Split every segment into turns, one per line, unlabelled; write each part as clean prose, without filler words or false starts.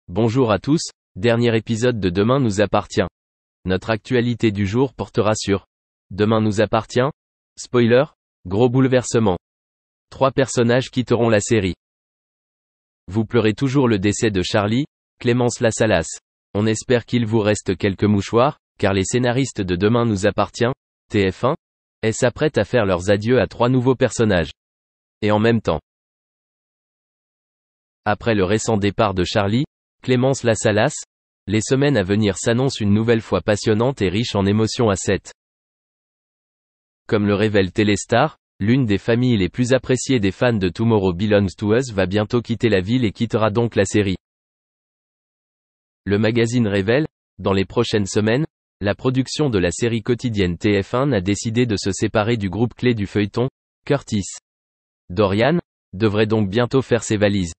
Bonjour à tous, dernier épisode de Demain nous appartient. Notre actualité du jour portera sur Demain nous appartient. Spoiler, gros bouleversement. 3 personnages quitteront la série. Vous pleurez toujours le décès de Charlie, Clémence Lassalas. On espère qu'il vous reste quelques mouchoirs, car les scénaristes de Demain nous appartient, TF1, s'apprêtent à faire leurs adieux à 3 nouveaux personnages. Et en même temps. Après le récent départ de Charlie, Clémence Lassalas, les semaines à venir s'annoncent une nouvelle fois passionnantes et riches en émotions à 7. Comme le révèle Téléstar, l'une des familles les plus appréciées des fans de Tomorrow Belongs to Us va bientôt quitter la ville et quittera donc la série. Le magazine révèle, dans les prochaines semaines, la production de la série quotidienne TF1 a décidé de se séparer du groupe clé du feuilleton, Curtis. Dorian devrait donc bientôt faire ses valises.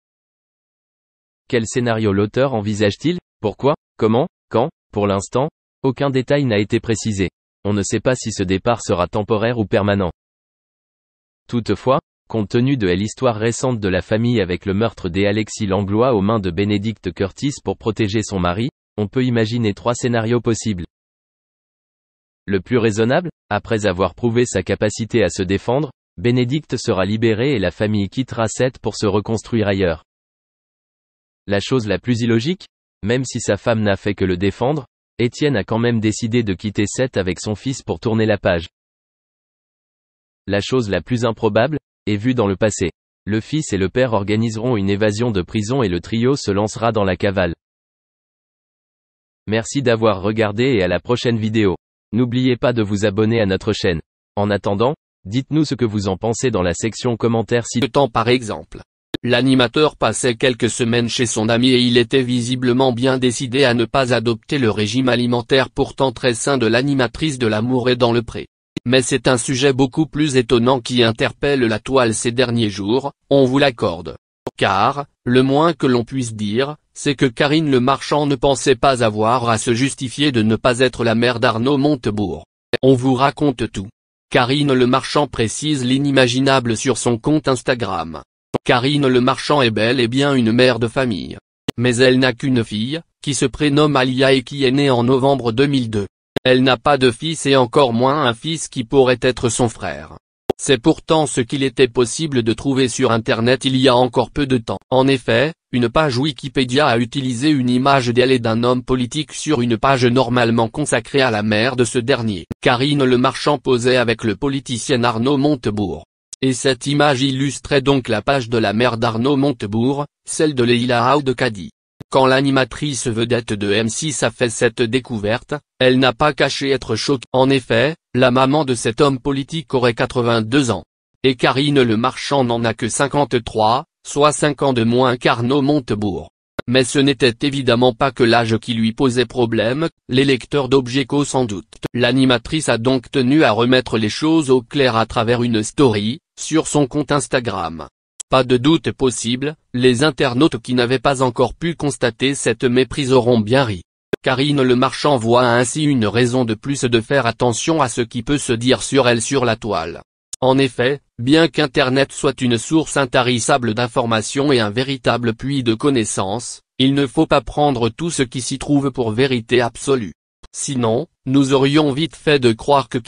Quel scénario l'auteur envisage-t-il? Pourquoi? Comment? Quand? Pour l'instant, aucun détail n'a été précisé. On ne sait pas si ce départ sera temporaire ou permanent. Toutefois, compte tenu de l'histoire récente de la famille avec le meurtre d'Alexis Langlois aux mains de Benedict Curtis pour protéger son mari, on peut imaginer 3 scénarios possibles. Le plus raisonnable, après avoir prouvé sa capacité à se défendre, Benedict sera libéré et la famille quittera Seth pour se reconstruire ailleurs. La chose la plus illogique, même si sa femme n'a fait que le défendre, Étienne a quand même décidé de quitter Seth avec son fils pour tourner la page. La chose la plus improbable, est vue dans le passé. Le fils et le père organiseront une évasion de prison et le trio se lancera dans la cavale. Merci d'avoir regardé et à la prochaine vidéo. N'oubliez pas de vous abonner à notre chaîne. En attendant, dites-nous ce que vous en pensez dans la section commentaires
ci-dessus par exemple. L'animateur passait quelques semaines chez son ami et il était visiblement bien décidé à ne pas adopter le régime alimentaire pourtant très sain de l'animatrice de L'amour est dans le pré. Mais c'est un sujet beaucoup plus étonnant qui interpelle la toile ces derniers jours, on vous l'accorde. Car, le moins que l'on puisse dire, c'est que Karine Le Marchand ne pensait pas avoir à se justifier de ne pas être la mère d'Arnaud Montebourg. On vous raconte tout. Karine Le Marchand précise l'inimaginable sur son compte Instagram. Karine Le Marchand est bel et bien une mère de famille. Mais elle n'a qu'une fille, qui se prénomme Alia et qui est née en novembre 2002. Elle n'a pas de fils et encore moins un fils qui pourrait être son frère. C'est pourtant ce qu'il était possible de trouver sur internet il y a encore peu de temps. En effet, une page Wikipédia a utilisé une image d'elle et d'un homme politique sur une page normalement consacrée à la mère de ce dernier. Karine Le Marchand posait avec le politicien Arnaud Montebourg. Et cette image illustrait donc la page de la mère d'Arnaud Montebourg, celle de Leïla Aoudekadi. Quand l'animatrice vedette de M6 a fait cette découverte, elle n'a pas caché être choquée. En effet, la maman de cet homme politique aurait 82 ans. Et Karine Le Marchand n'en a que 53, soit 5 ans de moins qu'Arnaud Montebourg. Mais ce n'était évidemment pas que l'âge qui lui posait problème, les lecteurs d'Objeco sans doute. L'animatrice a donc tenu à remettre les choses au clair à travers une story, sur son compte Instagram. Pas de doute possible, les internautes qui n'avaient pas encore pu constater cette méprise auront bien ri. Karine Le Marchand voit ainsi une raison de plus de faire attention à ce qui peut se dire sur elle sur la toile. En effet, bien qu'Internet soit une source intarissable d'informations et un véritable puits de connaissances, il ne faut pas prendre tout ce qui s'y trouve pour vérité absolue. Sinon, nous aurions vite fait de croire que